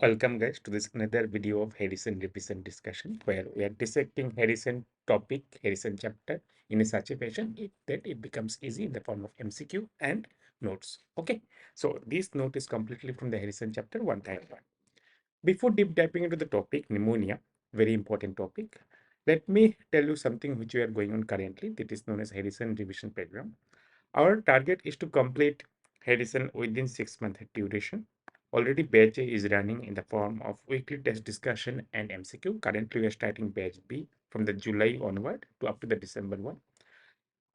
Welcome guys to this another video of Harrison revision discussion where we are dissecting Harrison topic, Harrison chapter in a such a fashion that it becomes easy in the form of MCQ and notes. Okay, so this note is completely from the Harrison chapter 131. Before deep diving into the topic, pneumonia, very important topic, let me tell you something which we are going on currently that is known as Harrison revision program. Our target is to complete Harrison within 6 months duration. Already batch A is running in the form of weekly test discussion and MCQ. Currently, we are starting batch B from the July onward to up to the December one.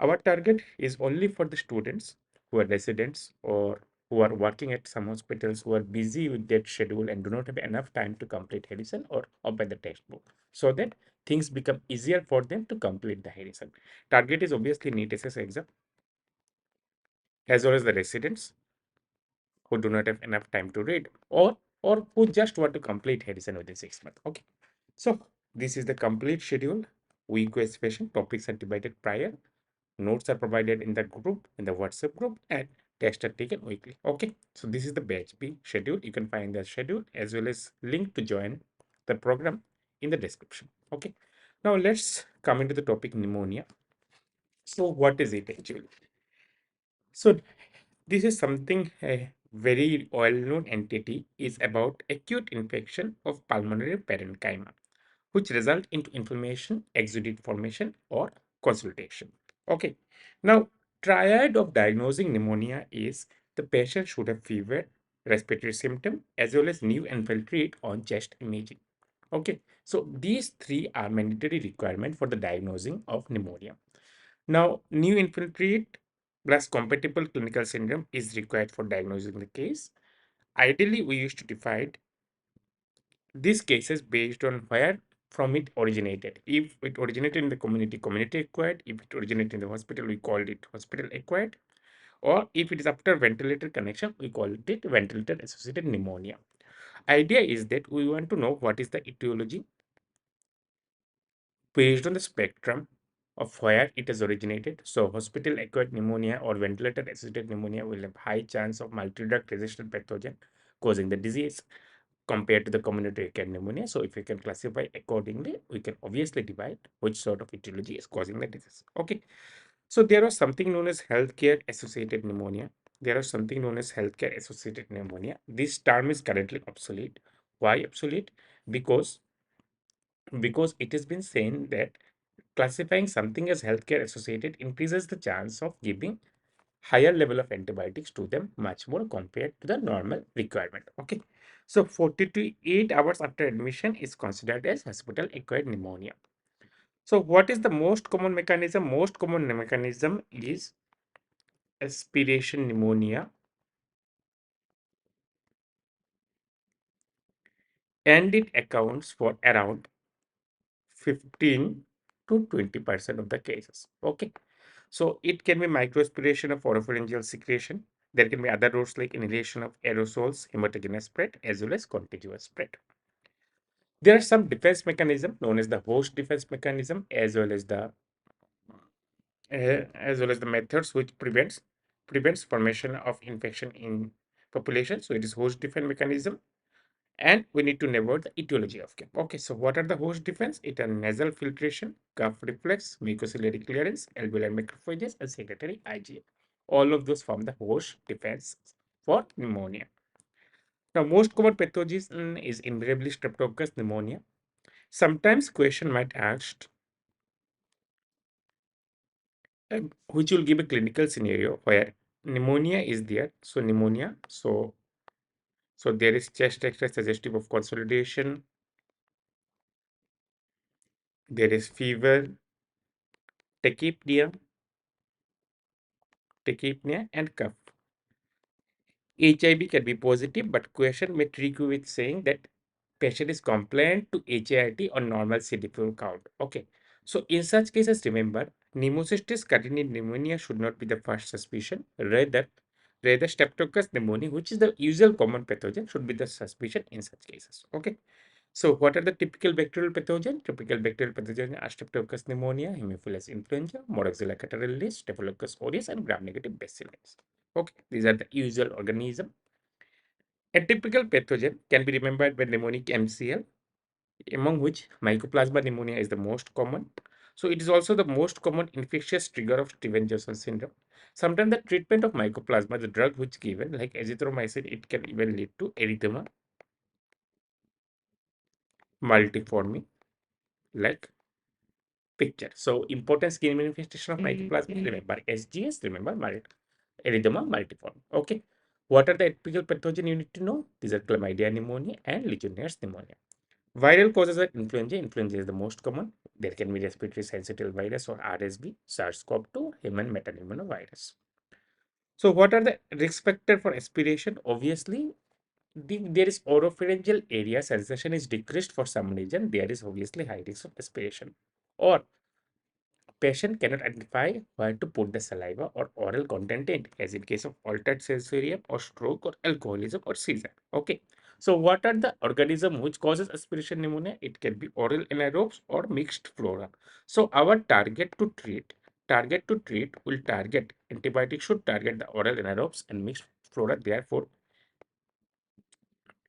Our target is only for the students who are residents or who are working at some hospitals who are busy with their schedule and do not have enough time to complete Harrison or open the textbook so that things become easier for them to complete the Harrison. Target is obviously NEET SS exam as well as the residents who do not have enough time to read or who just want to complete Harrison within 6 months. Okay. So this is the complete schedule. Week wise session, topics are divided prior, notes are provided in the group, in the WhatsApp group, and tests are taken weekly. Okay. So this is the batch B schedule. You can find the schedule as well as link to join the program in the description. Okay. Now let's come into the topic pneumonia. So what is it actually? So this is something a very well-known entity is about acute infection of pulmonary parenchyma, which result into inflammation, exudate formation, or consultation. Okay. Now, triad of diagnosing pneumonia is the patient should have fever, respiratory symptom, as well as new infiltrate on chest imaging. Okay. So these three are mandatory requirement for the diagnosing of pneumonia. Now, new infiltrate plus compatible clinical syndrome is required for diagnosing the case. Ideally, we used to divide these cases based on where from it originated. If it originated in the community, community acquired. If it originated in the hospital, we called it hospital acquired. Or if it is after ventilator connection, we call it ventilator associated pneumonia. Idea is that we want to know what is the etiology based on the spectrum of where it has originated. So hospital-acquired pneumonia or ventilator-associated pneumonia will have high chance of multi-drug resistant pathogen causing the disease compared to the community-acquired pneumonia. So if we can classify accordingly, we can obviously divide which sort of etiology is causing the disease. Okay. So there was something known as healthcare-associated pneumonia. There is something known as healthcare-associated pneumonia. This term is currently obsolete. Why obsolete? Because it has been saying that classifying something as healthcare associated increases the chance of giving higher level of antibiotics to them much more compared to the normal requirement. Okay. So 48 hours after admission is considered as hospital acquired pneumonia. So what is the most common mechanism? Most common mechanism is aspiration pneumonia, and it accounts for around 15 to 20% of the cases. Okay. So it can be microaspiration of oropharyngeal secretion. There can be other routes like inhalation of aerosols, hematogenous spread, as well as contiguous spread. There are some defense mechanism known as the host defense mechanism, as well as the methods which prevents formation of infection in population. So it is host defense mechanism, and we need to know about the etiology of CAP. Okay, so what are the host defense? It are nasal filtration, cough reflex, mucociliary clearance, alveolar macrophages, and secretory IgA. All of those form the host defense for pneumonia. Now, most common pathogen is invariably Streptococcus pneumonia. Sometimes question might ask, which will give a clinical scenario where pneumonia is there. So pneumonia, so there is chest X-ray suggestive of consolidation. There is fever, tachypnea, and cough. HIV can be positive, but question may trick you with saying that patient is compliant to HAIT or normal CD4 count. Okay. So in such cases, remember, pneumocystis catenae pneumonia should not be the first suspicion. Rather Streptococcus pneumonia, which is the usual common pathogen, should be the suspicion in such cases. Okay. So what are the typical bacterial pathogen? Typical bacterial pathogen are Streptococcus pneumonia, Haemophilus influenza, Moraxella catarrhalis, Staphylococcus aureus, and gram-negative bacillus. Okay, these are the usual organism. Atypical pathogen can be remembered by mnemonic MCL, among which Mycoplasma pneumonia is the most common. So it is also the most common infectious trigger of Steven-Johnson syndrome. Sometimes the treatment of Mycoplasma, the drug which given like azithromycin, it can even lead to erythema multiforme like picture. So important skin manifestation of Mycoplasma, remember SGS, remember erythema multiforme. Okay. What are the atypical pathogen you need to know? These are chlamydia pneumonia and Legionnaires pneumonia. Viral causes are influenza. Influenza is the most common. There can be respiratory syncytial virus or RSV, SARS-CoV-2, human metapneumovirus. So, what are the risk factors for aspiration? Obviously, there is oropharyngeal area sensation is decreased for some reason. There is obviously high risk of aspiration. Or patient cannot identify where to put the saliva or oral content in, as in case of altered sensorium or stroke or alcoholism or seizure. Okay. So what are the organism which causes aspiration pneumonia? It can be oral anaerobes or mixed flora. So our target to treat will target antibiotic should target the oral anaerobes and mixed flora. Therefore,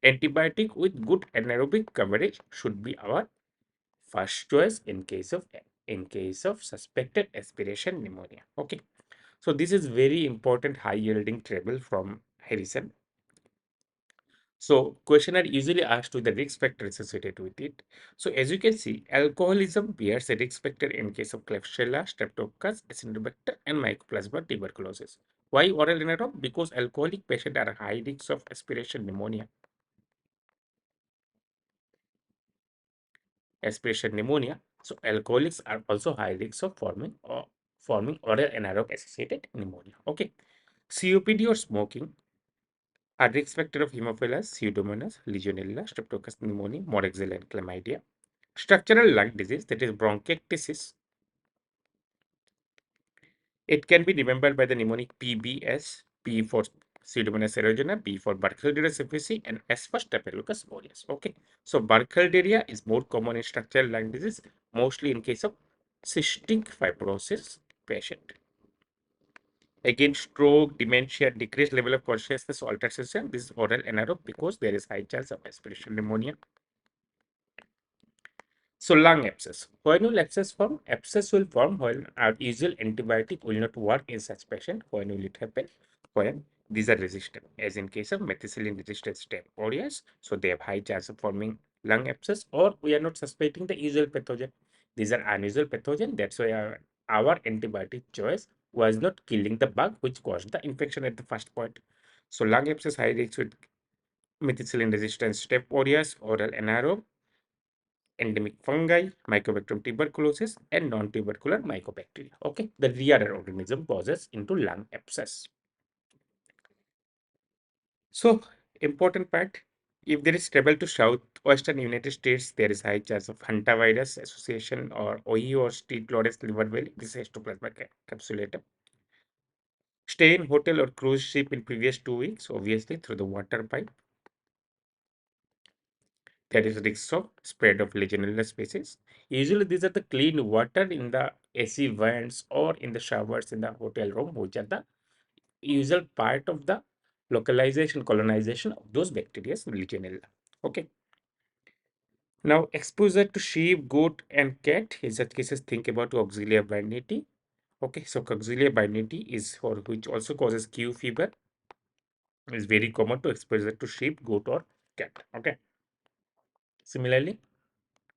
antibiotic with good anaerobic coverage should be our first choice in case of suspected aspiration pneumonia. Okay. So this is very important high yielding table from Harrison. So question are usually asked with the risk factor associated with it. So as you can see, alcoholism bears a risk factor in case of Klebsiella, Streptococcus, Acinetobacter, and Mycoplasma tuberculosis. Why oral anaerobe? Because alcoholic patients are high risk of aspiration pneumonia. Aspiration pneumonia. So alcoholics are also high risk of forming oral anaerobe associated pneumonia. Okay. COPD or smoking are risk factor of Haemophilus, Pseudomonas, Legionella, Streptococcus pneumoniae, Moraxella, and Chlamydia. Structural lung disease, that is bronchiectasis. It can be remembered by the mnemonic PBS, P for Pseudomonas aeruginosa, B for Burkholderia cephasi, and S for Staphylococcus aureus. Okay, so Burkholderia is more common in structural lung disease, mostly in case of cystic fibrosis patient. Again, stroke, dementia, decreased level of consciousness, altered system. This is oral anaerobe because there is high chance of aspiration pneumonia. So lung abscess. When will abscess form? Abscess will form when our usual antibiotic will not work in such patient. When will it happen? When these are resistant, as in case of methicillin resistant staph aureus. So they have high chance of forming lung abscess, or we are not suspecting the usual pathogen. These are unusual pathogen. That's why our antibiotic choice was not killing the bug which caused the infection at the first point. So lung abscess high risk with methicillin resistant staph aureus, oral anaerobe, endemic fungi, Mycobacterium tuberculosis, and non-tubercular mycobacteria. Okay, the rarer organism causes into lung abscess. So, important part, if there is travel to southwestern United States, there is high chance of hantavirus association or OE or street Loris liver belly. This is histoplasma capsulatum. Stay in hotel or cruise ship in previous 2 weeks, obviously through the water pipe. There is risk of spread of Legionella species. Usually, these are the clean water in the AC vents or in the showers in the hotel room, which are the usual part of the colonization of those bacteria, Legionella. Okay. Now, exposure to sheep, goat, and cat. In such cases, think about Coxiella burnetii. Okay, so Coxiella burnetii is for which also causes Q fever. Is very common to exposure to sheep, goat, or cat. Okay. Similarly,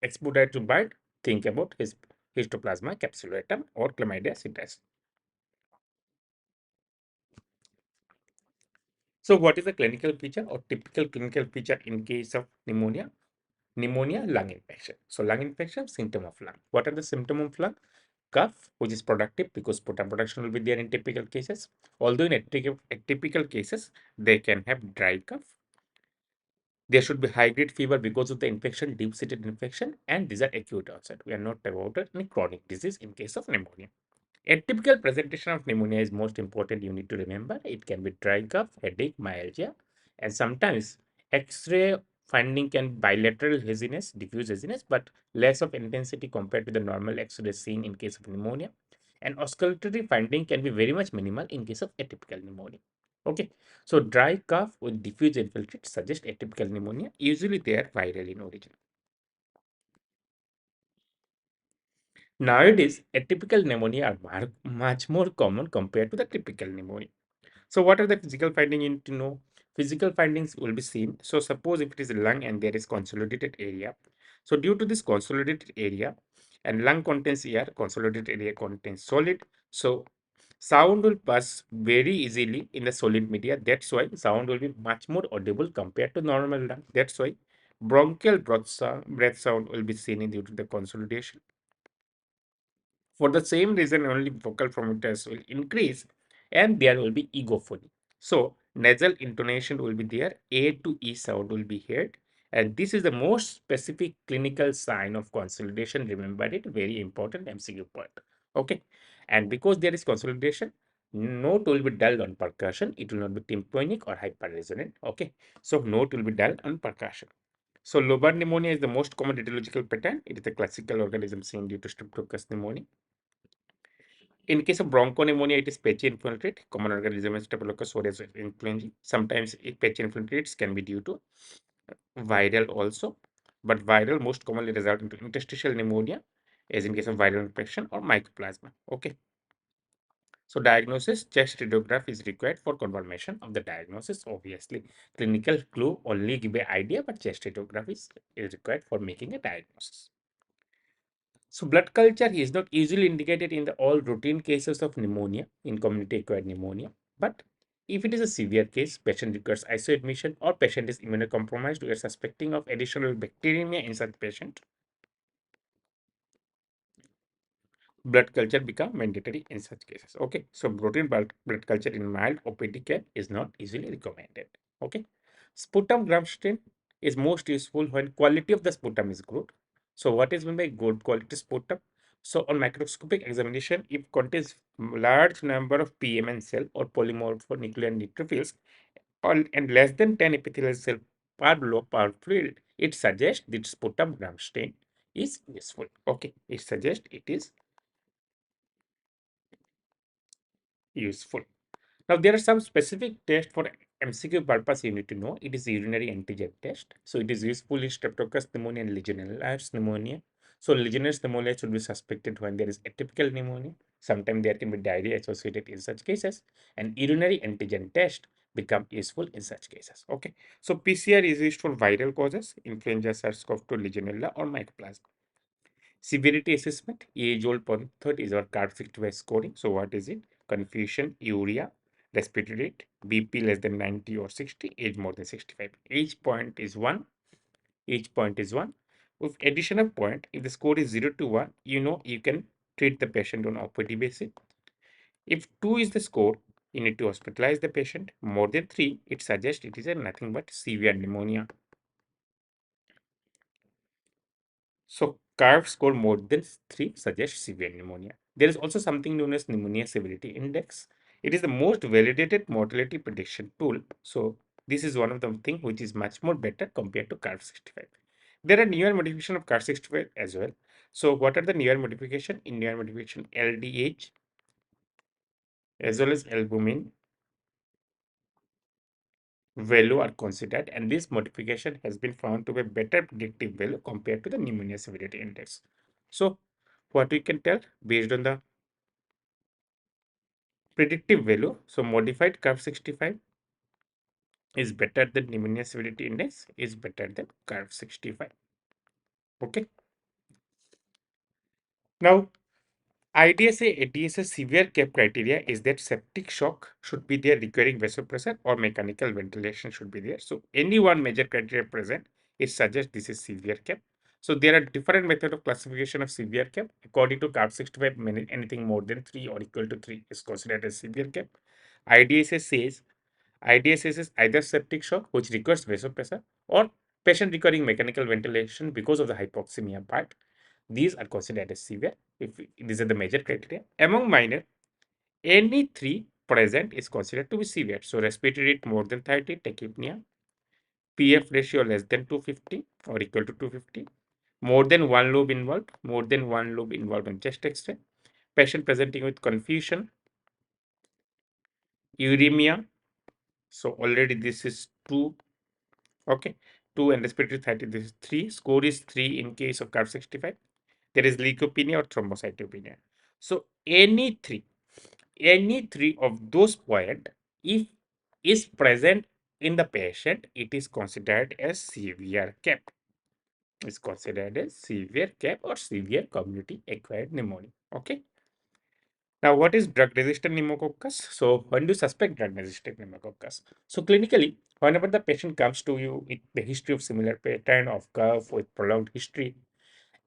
exposure to bird, think about his histoplasma capsulatum or chlamydia cytis. So what is the clinical feature or typical clinical feature in case of pneumonia? Pneumonia, lung infection. So lung infection, symptom of lung. What are the symptom of lung? Cough, which is productive because sputum production will be there in typical cases. Although in atypical cases, they can have dry cough. There should be high-grade fever because of the infection, deep-seated infection, and these are acute onset. We are not about any chronic disease in case of pneumonia. A typical presentation of pneumonia is most important. You need to remember it can be dry cough, headache, myalgia, and sometimes X-ray finding can be bilateral haziness, diffuse haziness, but less of intensity compared to the normal X-ray seen in case of pneumonia. And osculatory finding can be very much minimal in case of atypical pneumonia. Okay, so dry cough with diffuse infiltrate suggest atypical pneumonia. Usually they are viral in origin. Nowadays, atypical pneumonia are much more common compared to the typical pneumonia. So what are the physical findings you need to know? Physical findings will be seen. So suppose if it is a lung and there is consolidated area. So due to this consolidated area and lung contains air, consolidated area contains solid. So sound will pass very easily in the solid media. That's why sound will be much more audible compared to normal lung. That's why bronchial breath sound will be seen due to the consolidation. For the same reason, only vocal parameters will increase and there will be egophony. So, nasal intonation will be there, A to E sound will be heard, and this is the most specific clinical sign of consolidation. Remember it, very important MCQ point. Okay, and because there is consolidation, note will be dull on percussion, it will not be tympanic or hyperresonant. Okay, so note will be dull on percussion. So, lobar pneumonia is the most common etiological pattern. It is a classical organism seen due to Streptococcus pneumoniae. In case of bronchopneumonia, it is patchy infiltrate. Common organism is Staphylococcus aureus influenzae. Sometimes patchy infiltrates can be due to viral also, but viral most commonly result into interstitial pneumonia, as in case of viral infection or mycoplasma. Okay. So diagnosis, chest radiograph is required for confirmation of the diagnosis. Obviously, clinical clue only give an idea, but chest radiograph is required for making a diagnosis. So blood culture is not usually indicated in the all routine cases of pneumonia in community acquired pneumonia. But if it is a severe case, patient requires ICU admission or patient is immunocompromised, we are suspecting of additional bacteremia in such patient. Blood culture become mandatory in such cases. Okay, so routine blood culture in mild OPD care is not easily recommended. Okay, sputum gram stain is most useful when quality of the sputum is good. So what is meant by good quality sputum? So on microscopic examination, if contains large number of PMN cell or polymorphonuclear neutrophils and less than 10 epithelial cell per block per fluid, it suggests that sputum gram stain is useful. Okay, it suggests it is useful. Now, there are some specific tests for MCQ purpose you need to know. It is urinary antigen test. So, it is useful in Streptococcus pneumonia and Legionella pneumonia. So, Legionella pneumonia should be suspected when there is atypical pneumonia. Sometimes there can be diarrhea associated in such cases. And urinary antigen test become useful in such cases. Okay. So, PCR is used for viral causes, influenza, SARS-CoV-2, Legionella, or mycoplasma. Severity assessment, age-old method is our CARD-65 scoring. So what is it? Confusion, urea, respiratory rate, BP less than 90 or 60, age more than 65. Each point is 1. Each point is 1. With addition of point, if the score is 0 to 1, you know you can treat the patient on OPD basis. If 2 is the score, you need to hospitalize the patient. More than 3, it suggests it is a nothing but severe pneumonia. So curve score more than 3 suggests severe pneumonia. There is also something known as pneumonia severity index. It is the most validated mortality prediction tool. So this is one of the things which is much more better compared to curve 65. There are newer modification of curve 65 as well. So what are the newer modification? In newer modification, LDH as well as albumin value are considered, and this modification has been found to be better predictive value compared to the pneumonia severity index. So what we can tell based on the predictive value, so modified curve 65 is better than pneumonia severity index is better than curve 65. Okay. Now IDSA ADSA severe cap criteria is that septic shock should be there, requiring vasopressor or mechanical ventilation should be there. So any one major criteria present, it suggests this is severe cap. So there are different method of classification of severe cap. According to CARB 65, anything more than 3 or equal to 3 is considered as severe cap. IDSA says IDSS is either septic shock, which requires vasopressor, or patient requiring mechanical ventilation because of the hypoxemia part. These are considered as severe. If these are the major criteria. Among minor, any three present is considered to be severe. So respiratory rate more than 30, tachypnea, PF ratio less than 250 or equal to 250, more than one lobe involved in chest X-ray, patient presenting with confusion, uremia, So already this is 2. Okay. 2 and respiratory 30. This is 3. Score is 3 in case of carb 65. There is leukopenia or thrombocytopenia. So any three of those points, if is present in the patient, it is considered as severe CAP. It's considered as severe CAP or severe community acquired pneumonia. Okay. Now, what is drug-resistant pneumococcus? So, when do you suspect drug-resistant pneumococcus? So, clinically, whenever the patient comes to you with the history of similar pattern of cough with prolonged history,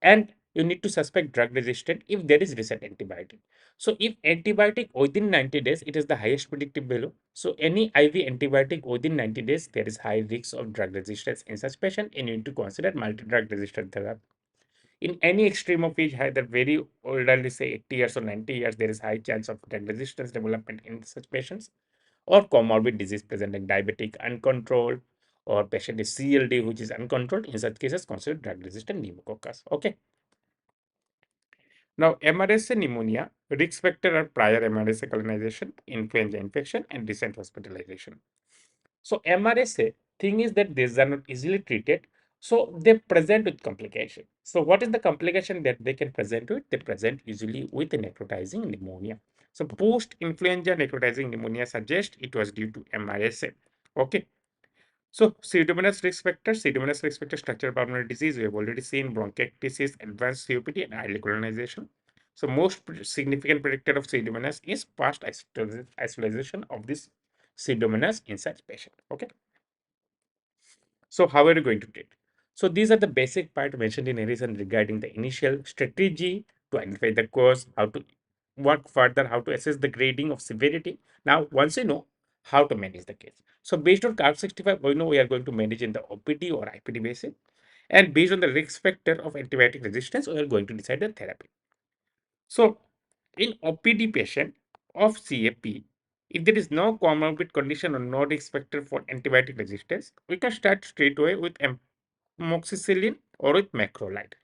and you need to suspect drug-resistant if there is recent antibiotic. So, if antibiotic within 90 days, it is the highest predictive value. So, any IV antibiotic within 90 days, there is high risk of drug resistance in such patient, and you need to consider multi-drug resistant therapy. In any extreme of age, either very elderly, say 80 years or 90 years, there is high chance of drug resistance development in such patients, or comorbid disease presenting diabetic uncontrolled, or patient is CLD which is uncontrolled. In such cases, consider drug resistant pneumococcus. Okay. Now, MRSA pneumonia, risk factor are prior MRSA colonization, influenza infection, and recent hospitalization. So MRSA thing is that these are not easily treated. So they present with complication. So what is the complication that they can present with? They present usually with necrotizing pneumonia. So post-influenza necrotizing pneumonia suggests it was due to MRSA. Okay. So pseudomonas risk factor structural pulmonary disease, we have already seen bronchiectasis, advanced COPD, and early colonization. So most significant predictor of pseudomonas is past isolation of this pseudomonas in such patient. Okay. So how are you going to treat? So these are the basic part mentioned in Harrison regarding the initial strategy to identify the cause, how to work further, how to assess the grading of severity. Now, once you know how to manage the case. So based on CARB 65, we know we are going to manage in the OPD or IPD basis. And based on the risk factor of antibiotic resistance, we are going to decide the therapy. So in OPD patient of CAP, if there is no comorbid condition or no risk factor for antibiotic resistance, we can start straight away with amoxicillin or with macrolide.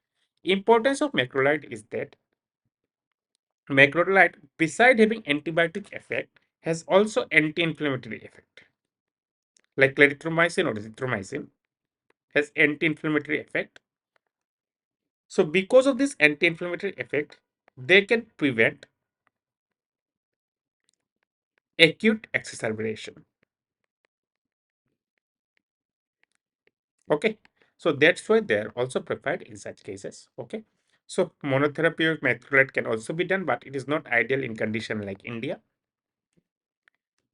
Importance of macrolide is that macrolide, beside having antibiotic effect, has also anti-inflammatory effect. Like clarithromycin or azithromycin has anti-inflammatory effect. So because of this anti-inflammatory effect, they can prevent acute exacerbation. Okay. So that's why they're also preferred in such cases. Okay. So monotherapy of macrolide can also be done, but it is not ideal in condition like India.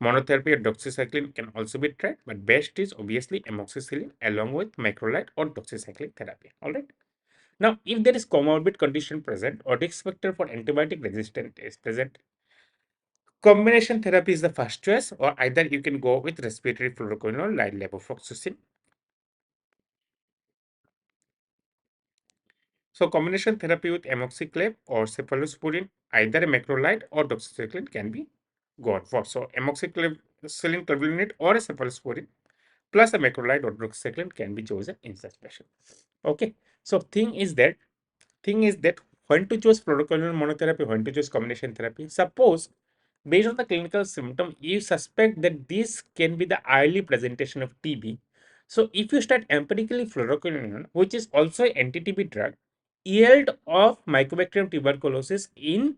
Monotherapy of doxycycline can also be tried, but best is obviously amoxicillin along with macrolide or doxycycline therapy. All right. Now, if there is comorbid condition present or risk factor for antibiotic resistance is present, combination therapy is the first choice, or either you can go with respiratory fluoroquinolone like levofloxacin. So combination therapy with amoxiclav or cephalosporin, either a macrolide or doxycycline can be gone for. So amoxiclav, clavulanic or a cephalosporin plus a macrolide or doxycycline can be chosen in such patient. Okay. So thing is that when to choose fluoroquinolone monotherapy, when to choose combination therapy. Suppose based on the clinical symptom, you suspect that this can be the early presentation of TB. So if you start empirically fluoroquinolone, which is also an anti-TB drug, yield of Mycobacterium tuberculosis in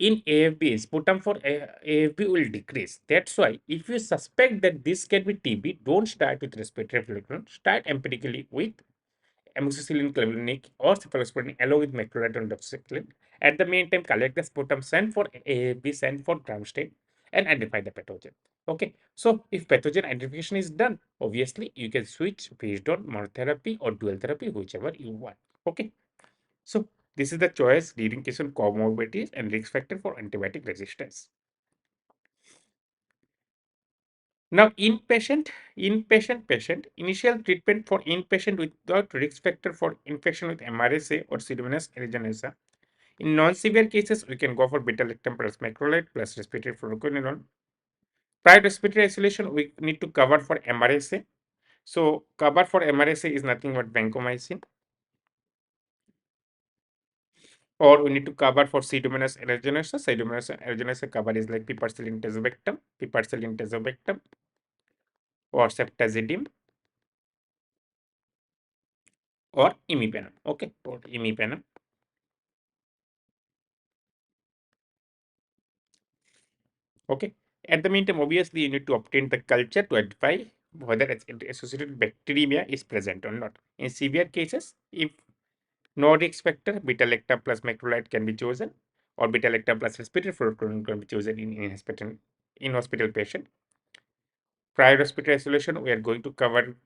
AFB, sputum for AFB will decrease. That's why if you suspect that this can be TB, don't start with respiratory fluoroquinolone. Start empirically with amoxicillin clavulanic or cephalosporin along with macrolide and doxycycline. At the meantime, collect the sputum, send for AAB, send for gram stain, and identify the pathogen. Okay, so if pathogen identification is done, obviously you can switch based on monotherapy or dual therapy, whichever you want. Okay, so this is the choice leading case on comorbidities and risk factor for antibiotic resistance. Now, patient, initial treatment for inpatient without risk factor for infection with MRSA or Pseudomonas aeruginosa. In non-severe cases, we can go for beta-lactam plus macrolide plus respiratory fluoroquinolone. Prior respiratory isolation, we need to cover for MRSA. So, cover for MRSA is nothing but vancomycin. Or we need to cover for Pseudomonas aeruginosa. Pseudomonas aeruginosa cover is like piperacillin tazobactam, or ceftazidime or imipenem. Okay, or imipenem. Okay. At the meantime, obviously, you need to obtain the culture to identify whether associated bacteria is present or not. In severe cases, if no risk factor, beta-lactam plus macrolide can be chosen, or beta-lactam plus respiratory fluorocarbon can be chosen in hospital patient. Prior hospital isolation, we are going to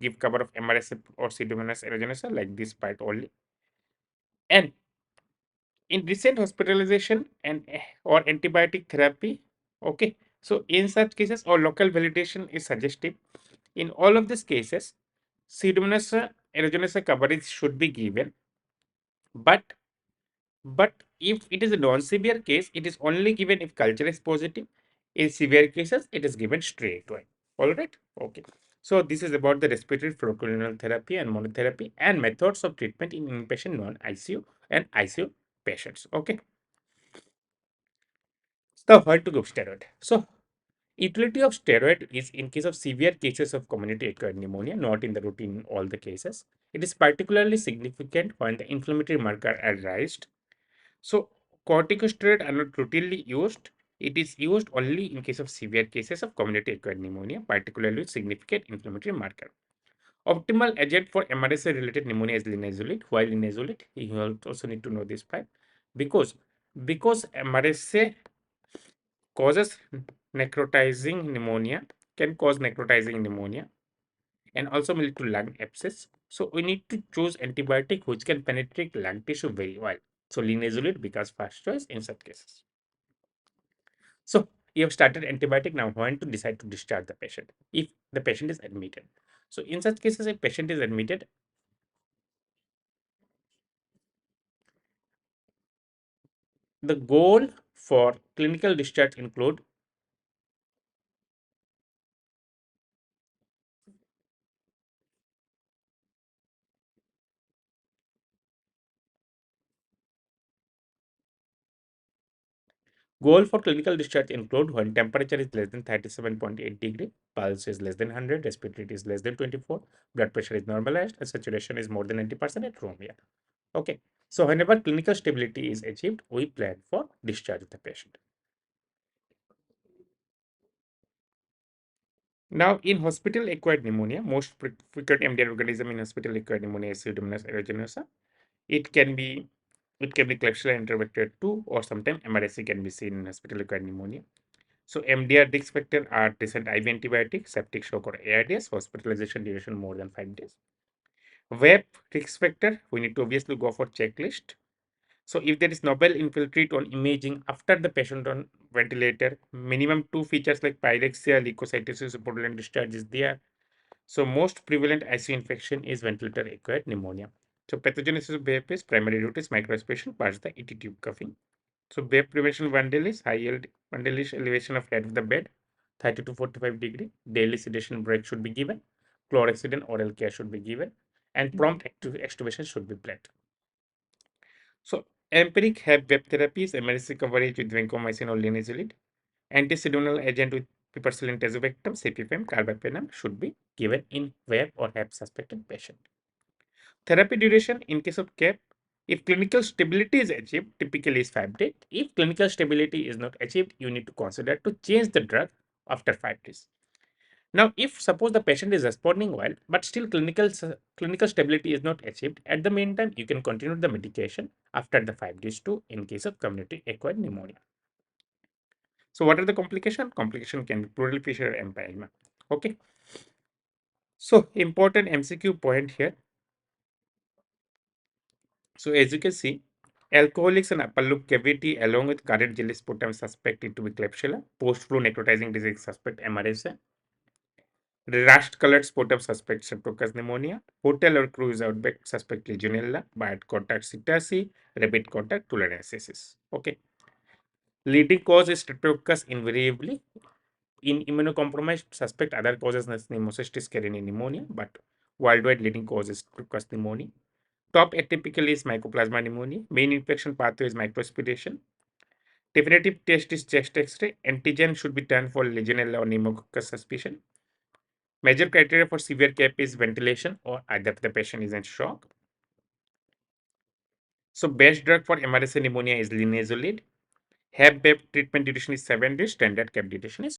give cover of MRSA or Pseudomonas aeruginosa like this part only. And in recent hospitalization and or antibiotic therapy, okay, so in such cases or local validation is suggestive. In all of these cases, Pseudomonas aeruginosa coverage should be given, but if it is a non-severe case, it is only given if culture is positive. In severe cases, it is given straight away. All right, okay. So this is about the respiratory fluoroquinolone therapy and monotherapy and methods of treatment in inpatient non-ICU and ICU patients. Okay. The how to give steroid. So utility of steroid is in case of severe cases of community acquired pneumonia, not in the routine in all the cases. It is particularly significant when the inflammatory marker are raised. So corticosteroid are not routinely used. It is used only in case of severe cases of community acquired pneumonia, particularly with significant inflammatory marker. Optimal agent for MRSA related pneumonia is linezolid. Why linezolid? You also need to know this fact because MRSA causes necrotizing pneumonia, can cause necrotizing pneumonia, and also will lead to lung abscess. So we need to choose antibiotic which can penetrate lung tissue very well. So linezolid becomes first choice in such cases. So you have started antibiotic, now when to decide to discharge the patient if the patient is admitted. So in such cases, if patient is admitted, the goal for clinical discharge include goal for clinical discharge include when temperature is less than 37.8 degree, pulse is less than 100, respiratory rate is less than 24, blood pressure is normalized, and saturation is more than 90% at room air. Okay. So whenever clinical stability is achieved, we plan for discharge of the patient. Now, in hospital-acquired pneumonia, most frequent MDR organism in hospital-acquired pneumonia is Pseudomonas aeruginosa. It can be Klebsiella enterobacteria 2, or sometimes MRSA can be seen in hospital-acquired pneumonia. So MDR risk factor are recent IV antibiotics, septic shock or ARDS, hospitalization duration more than 5 days. WEP risk factor, we need to obviously go for checklist. So if there is novel infiltrate on imaging after the patient on ventilator, minimum 2 features like pyrexia, leukocytosis, purulent discharge is there. So most prevalent ICU infection is ventilator acquired pneumonia. So pathogenesis of BAP is primary route is microaspiration past the ET tube cuffing. So BAP prevention bundle is high yield bundle is elevation of head of the bed, 30 to 45 degree. Daily sedation break should be given. Chlorhexidine oral care should be given, and prompt extubation should be planned. So empiric have web therapies, emergency coverage with vancomycin or linezolid. Anticidonal agent with piperacillin tazobactam, CPFM, carbapenem should be given in web or have suspected patient. Therapy duration in case of CAP, if clinical stability is achieved, typically is 5 days. If clinical stability is not achieved, you need to consider to change the drug after 5 days. Now, if suppose the patient is responding well, but still clinical stability is not achieved, at the meantime, you can continue the medication after the 5 days too in case of community acquired pneumonia. So, what are the complications? Complication can be pleural fissure empyema. Okay. So, important MCQ point here. So, as you can see, alcoholics and upper loop cavity along with current jelly sputum suspected to be Klebsiella, post-flu necrotizing disease suspect MRSA, rust colored sputum suspect Streptococcus pneumonia, hotel or cruise outbreak suspect Legionella, bad contact Psittaci, rapid contact tularemia. Okay. Leading cause is Streptococcus invariably. In immunocompromised suspect, other causes as pneumocystis carinii pneumonia, but worldwide leading cause is Streptococcus pneumonia. Top atypical is Mycoplasma pneumonia. Main infection pathway is microaspiration. Definitive test is chest X-ray. Antigen should be done for Legionella or pneumococcus suspicion. Major criteria for severe CAP is ventilation or either the patient is in shock. So best drug for MRSA pneumonia is linezolid. HAP treatment duration is 7 days. Standard CAP duration is